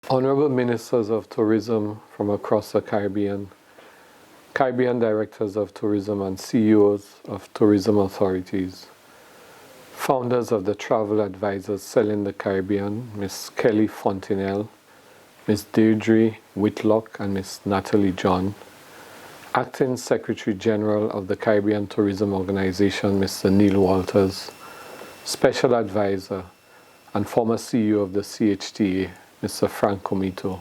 Honorable Ministers of Tourism from across the Caribbean, Caribbean Directors of Tourism and CEOs of tourism authorities, founders of the Travel Advisors Cell in the Caribbean, Ms. Kelly Fontenelle, Ms. Deirdre Whitlock and Ms. Natalie John, Acting Secretary General of the Caribbean Tourism Organization, Mr. Neil Walters, Special Advisor and former CEO of the CHTA, Mr. Frank Comito,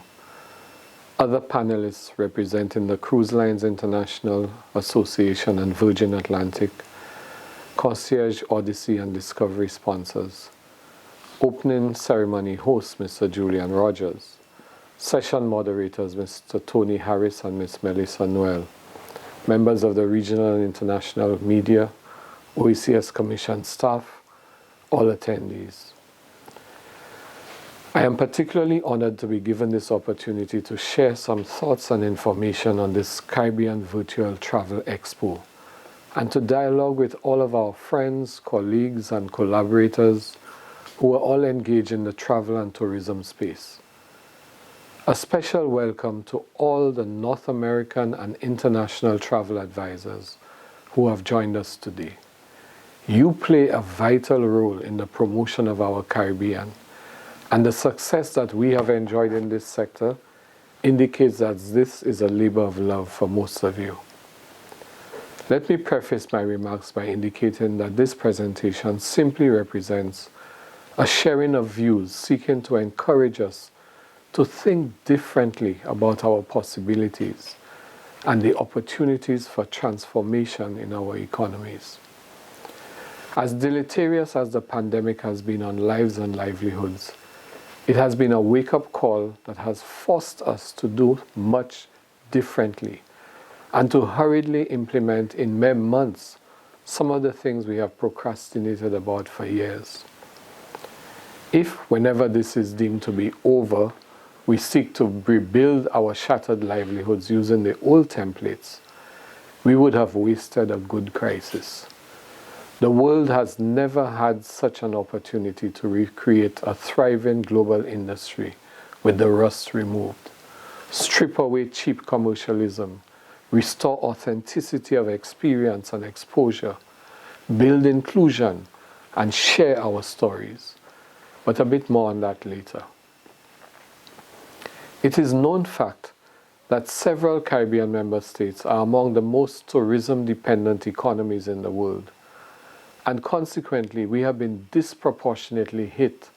other panelists representing the Cruise Lines International Association and Virgin Atlantic, Concierge Odyssey and Discovery sponsors, opening ceremony host Mr. Julian Rogers, session moderators Mr. Tony Harris and Ms. Melissa Noel, members of the regional and international media, OECS Commission staff, all attendees. I am particularly honored to be given this opportunity to share some thoughts and information on this Caribbean Virtual Travel Expo and to dialogue with all of our friends, colleagues and collaborators who are all engaged in the travel and tourism space. A special welcome to all the North American and international travel advisors who have joined us today. You play a vital role in the promotion of our Caribbean, and the success that we have enjoyed in this sector indicates that this is a labor of love for most of you. Let me preface my remarks by indicating that this presentation simply represents a sharing of views seeking to encourage us to think differently about our possibilities and the opportunities for transformation in our economies. As deleterious as the pandemic has been on lives and livelihoods, it has been a wake-up call that has forced us to do much differently and to hurriedly implement in mere months some of the things we have procrastinated about for years. If, whenever this is deemed to be over, we seek to rebuild our shattered livelihoods using the old templates, we would have wasted a good crisis. The world has never had such an opportunity to recreate a thriving global industry with the rust removed, strip away cheap commercialism, restore authenticity of experience and exposure, build inclusion, and share our stories. But a bit more on that later. It is known fact that several Caribbean member states are among the most tourism-dependent economies in the world, and consequently we have been disproportionately hit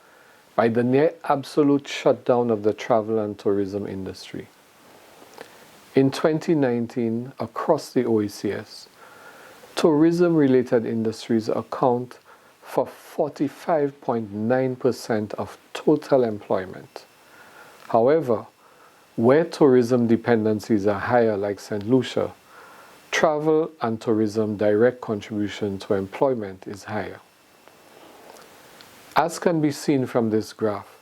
by the near absolute shutdown of the travel and tourism industry. In 2019, across the OECS, tourism-related industries account for 45.9% of total employment. However, where tourism dependencies are higher, like St. Lucia, travel and tourism direct contribution to employment is higher. As can be seen from this graph,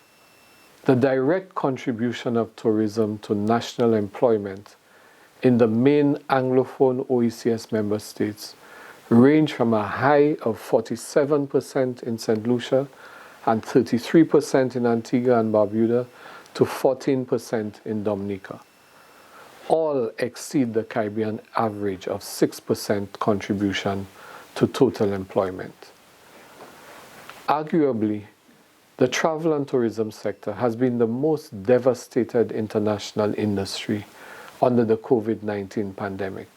the direct contribution of tourism to national employment in the main Anglophone OECS member states range from a high of 47% in St. Lucia and 33% in Antigua and Barbuda to 14% in Dominica. All exceed the Caribbean average of 6% contribution to total employment. Arguably, the travel and tourism sector has been the most devastated international industry under the COVID-19 pandemic,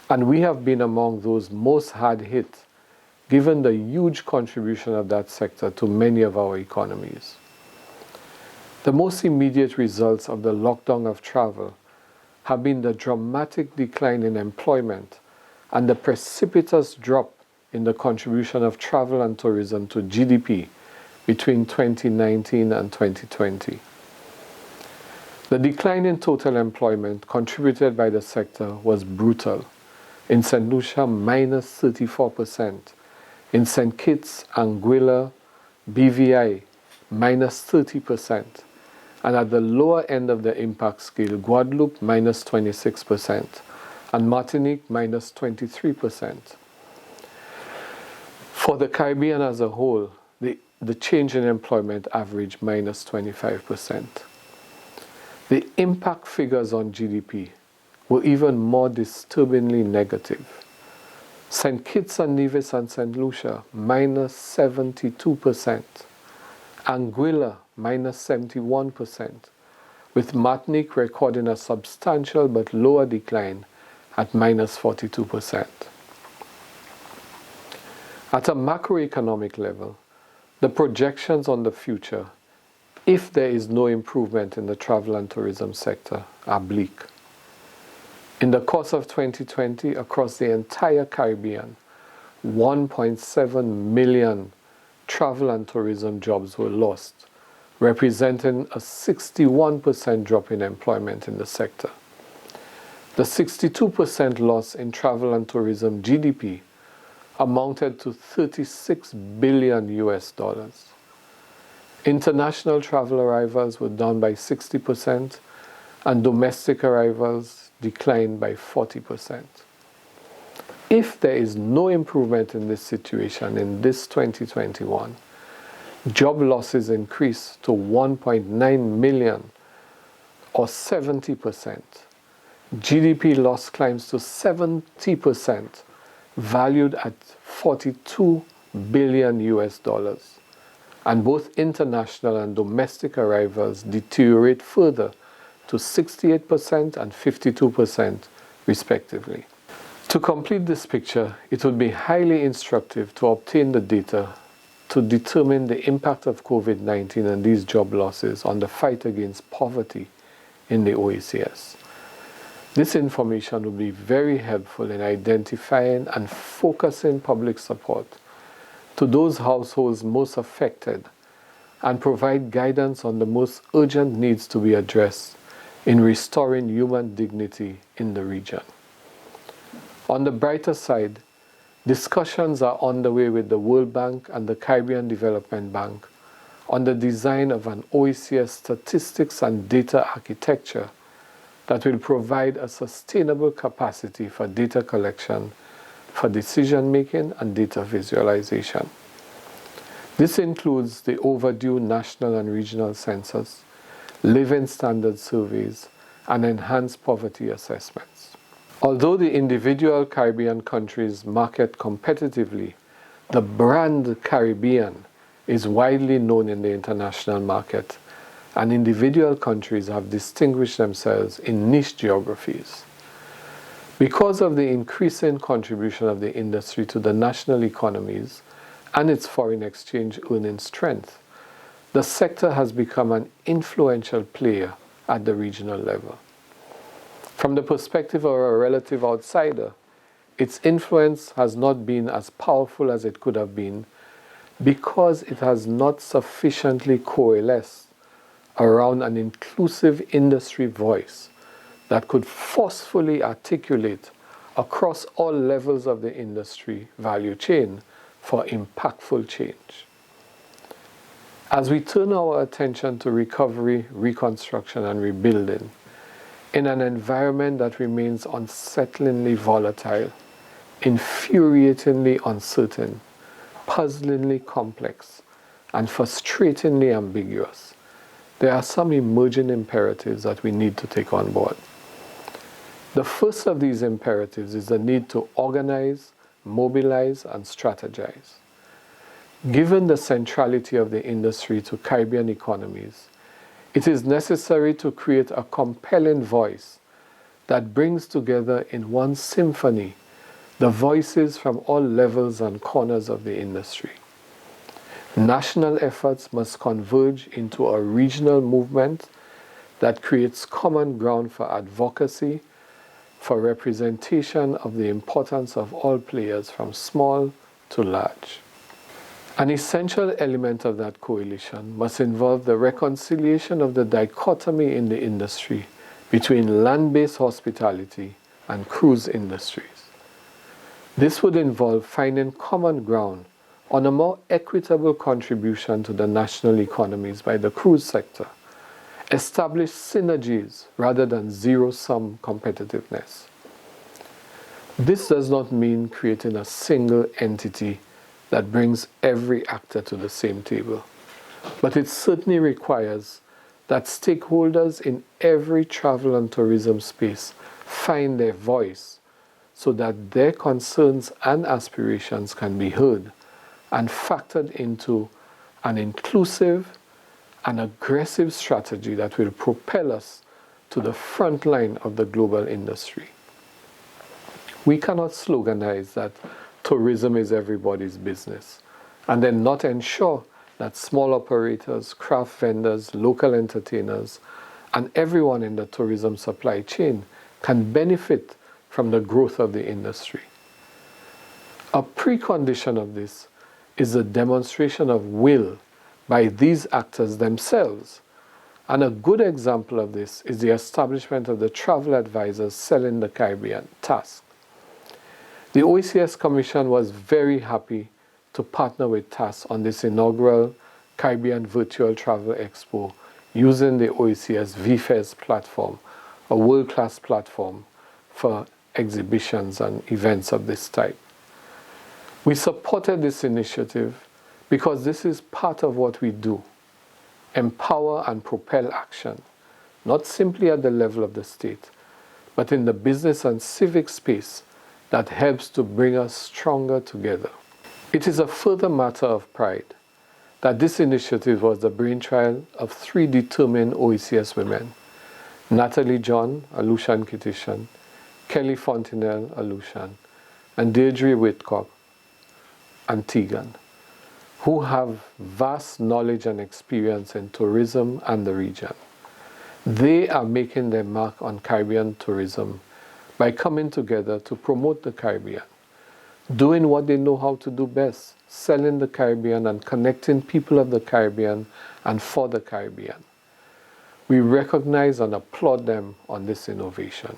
and we have been among those most hard hit, given the huge contribution of that sector to many of our economies. The most immediate results of the lockdown of travel have been the dramatic decline in employment and the precipitous drop in the contribution of travel and tourism to GDP between 2019 and 2020. The decline in total employment contributed by the sector was brutal. In St. Lucia, minus 34%. In St. Kitts, Anguilla, BVI, minus 30%. And at the lower end of the impact scale, Guadeloupe, minus 26%, and Martinique, minus 23%. For the Caribbean as a whole, the change in employment averaged minus 25%. The impact figures on GDP were even more disturbingly negative. St. Kitts and Nevis and St. Lucia, minus 72%. Anguilla, minus 71%, with Martinique recording a substantial but lower decline at minus 42%. At a macroeconomic level, the projections on the future, if there is no improvement in the travel and tourism sector, are bleak. In the course of 2020, across the entire Caribbean, 1.7 million travel and tourism jobs were lost, representing a 61% drop in employment in the sector. The 62% loss in travel and tourism GDP amounted to $36 billion US. International travel arrivals were down by 60% and domestic arrivals declined by 40%. If there is no improvement in this situation in this 2021, job losses increase to 1.9 million or 70%. GDP loss climbs to 70%, valued at $42 billion US. And both international and domestic arrivals deteriorate further to 68% and 52% respectively. To complete this picture, it would be highly instructive to obtain the data to determine the impact of COVID-19 and these job losses on the fight against poverty in the OECS. This information would be very helpful in identifying and focusing public support to those households most affected and provide guidance on the most urgent needs to be addressed in restoring human dignity in the region. On the brighter side, discussions are underway with the World Bank and the Caribbean Development Bank on the design of an OECS statistics and data architecture that will provide a sustainable capacity for data collection, for decision making and data visualization. This includes the overdue national and regional census, living standard surveys, and enhanced poverty assessments. Although the individual Caribbean countries market competitively, the brand Caribbean is widely known in the international market, and individual countries have distinguished themselves in niche geographies. Because of the increasing contribution of the industry to the national economies and its foreign exchange earning strength, the sector has become an influential player at the regional level. From the perspective of a relative outsider, its influence has not been as powerful as it could have been because it has not sufficiently coalesced around an inclusive industry voice that could forcefully articulate across all levels of the industry value chain for impactful change. As we turn our attention to recovery, reconstruction, and rebuilding, in an environment that remains unsettlingly volatile, infuriatingly uncertain, puzzlingly complex, and frustratingly ambiguous, there are some emerging imperatives that we need to take on board. The first of these imperatives is the need to organize, mobilize, and strategize. Given the centrality of the industry to Caribbean economies, it is necessary to create a compelling voice that brings together in one symphony the voices from all levels and corners of the industry. National efforts must converge into a regional movement that creates common ground for advocacy, for representation of the importance of all players from small to large. An essential element of that coalition must involve the reconciliation of the dichotomy in the industry between land-based hospitality and cruise industries. This would involve finding common ground on a more equitable contribution to the national economies by the cruise sector, establish synergies rather than zero-sum competitiveness. This does not mean creating a single entity that brings every actor to the same table, but it certainly requires that stakeholders in every travel and tourism space find their voice so that their concerns and aspirations can be heard and factored into an inclusive and aggressive strategy that will propel us to the front line of the global industry. We cannot sloganize that tourism is everybody's business and then not ensure that small operators, craft vendors, local entertainers, and everyone in the tourism supply chain can benefit from the growth of the industry. A precondition of this is the demonstration of will by these actors themselves. And a good example of this is the establishment of the Travel Advisors Cell in the Caribbean task. The OECS Commission was very happy to partner with TAS on this inaugural Caribbean Virtual Travel Expo using the OECS VFES platform, a world-class platform for exhibitions and events of this type. We supported this initiative because this is part of what we do: empower and propel action, not simply at the level of the state, but in the business and civic space that helps to bring us stronger together. It is a further matter of pride that this initiative was the brainchild of 3 determined OECS women: Natalie John, Alushan Kitishan, Kelly Fontenelle, Alushan, and Deirdre Whitcock, Antiguan, who have vast knowledge and experience in tourism and the region. They are making their mark on Caribbean tourism by coming together to promote the Caribbean, doing what they know how to do best: selling the Caribbean and connecting people of the Caribbean and for the Caribbean. We recognize and applaud them on this innovation.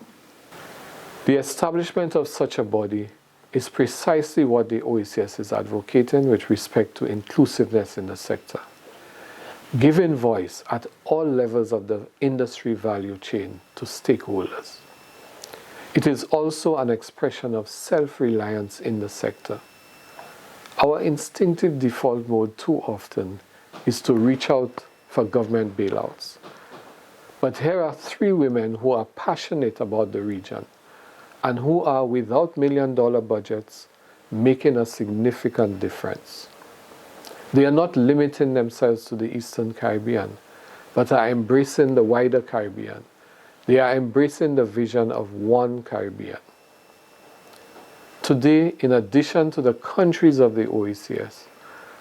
The establishment of such a body is precisely what the OECS is advocating with respect to inclusiveness in the sector, giving voice at all levels of the industry value chain to stakeholders. It is also an expression of self-reliance in the sector. Our instinctive default mode too often is to reach out for government bailouts. But here are 3 women who are passionate about the region and who are, without million-dollar budgets, making a significant difference. They are not limiting themselves to the Eastern Caribbean, but are embracing the wider Caribbean. They are embracing the vision of one Caribbean. Today, in addition to the countries of the OECS,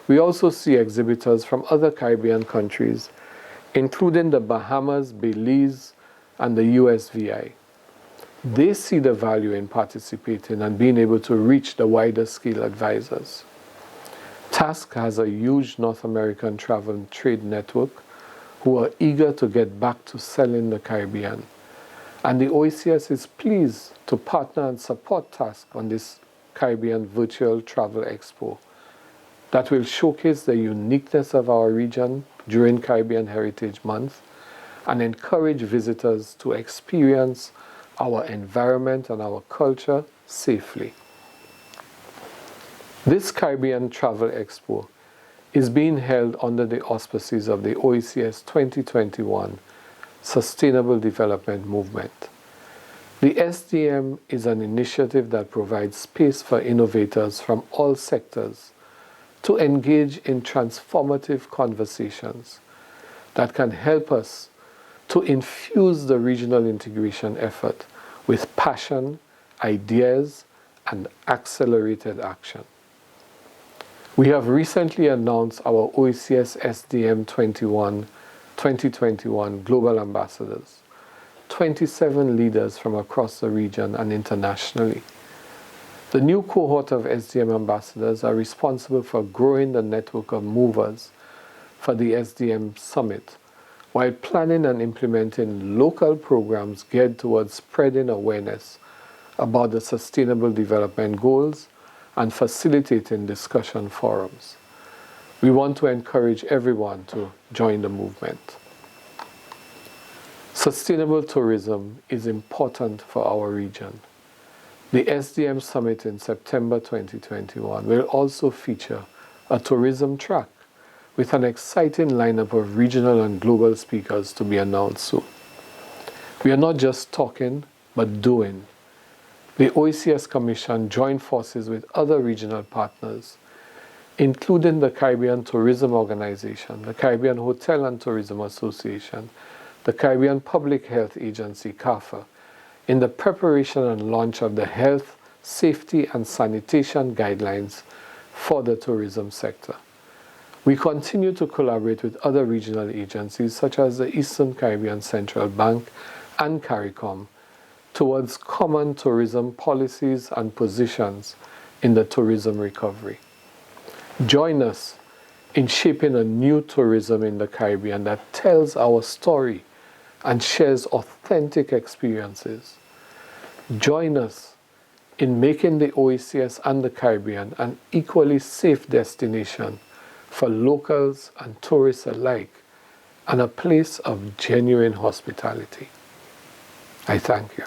we also see exhibitors from other Caribbean countries, including the Bahamas, Belize, and the USVI. They see the value in participating and being able to reach the wider scale advisors. TASC has a huge North American travel and trade network who are eager to get back to selling the Caribbean. And the OECS is pleased to partner and support TASC on this Caribbean Virtual Travel Expo that will showcase the uniqueness of our region during Caribbean Heritage Month and encourage visitors to experience our environment and our culture safely. This Caribbean Travel Expo is being held under the auspices of the OECS 2021 Sustainable Development Movement. The SDM is an initiative that provides space for innovators from all sectors to engage in transformative conversations that can help us to infuse the regional integration effort with passion, ideas, and accelerated action. We have recently announced our OECS SDM 2021 Global Ambassadors, 27 leaders from across the region and internationally. The new cohort of SDM ambassadors are responsible for growing the network of movers for the SDM Summit, while planning and implementing local programs geared towards spreading awareness about the Sustainable Development Goals and facilitating discussion forums. We want to encourage everyone to join the movement. Sustainable tourism is important for our region. The SDM Summit in September 2021 will also feature a tourism track with an exciting lineup of regional and global speakers to be announced soon. We are not just talking, but doing. The OECS Commission joined forces with other regional partners, including the Caribbean Tourism Organization, the Caribbean Hotel and Tourism Association, the Caribbean Public Health Agency, CARFA, in the preparation and launch of the Health, Safety and Sanitation Guidelines for the tourism sector. We continue to collaborate with other regional agencies such as the Eastern Caribbean Central Bank and CARICOM towards common tourism policies and positions in the tourism recovery. Join us in shaping a new tourism in the Caribbean that tells our story and shares authentic experiences. Join us in making the OECS and the Caribbean an equally safe destination for locals and tourists alike, and a place of genuine hospitality. I thank you.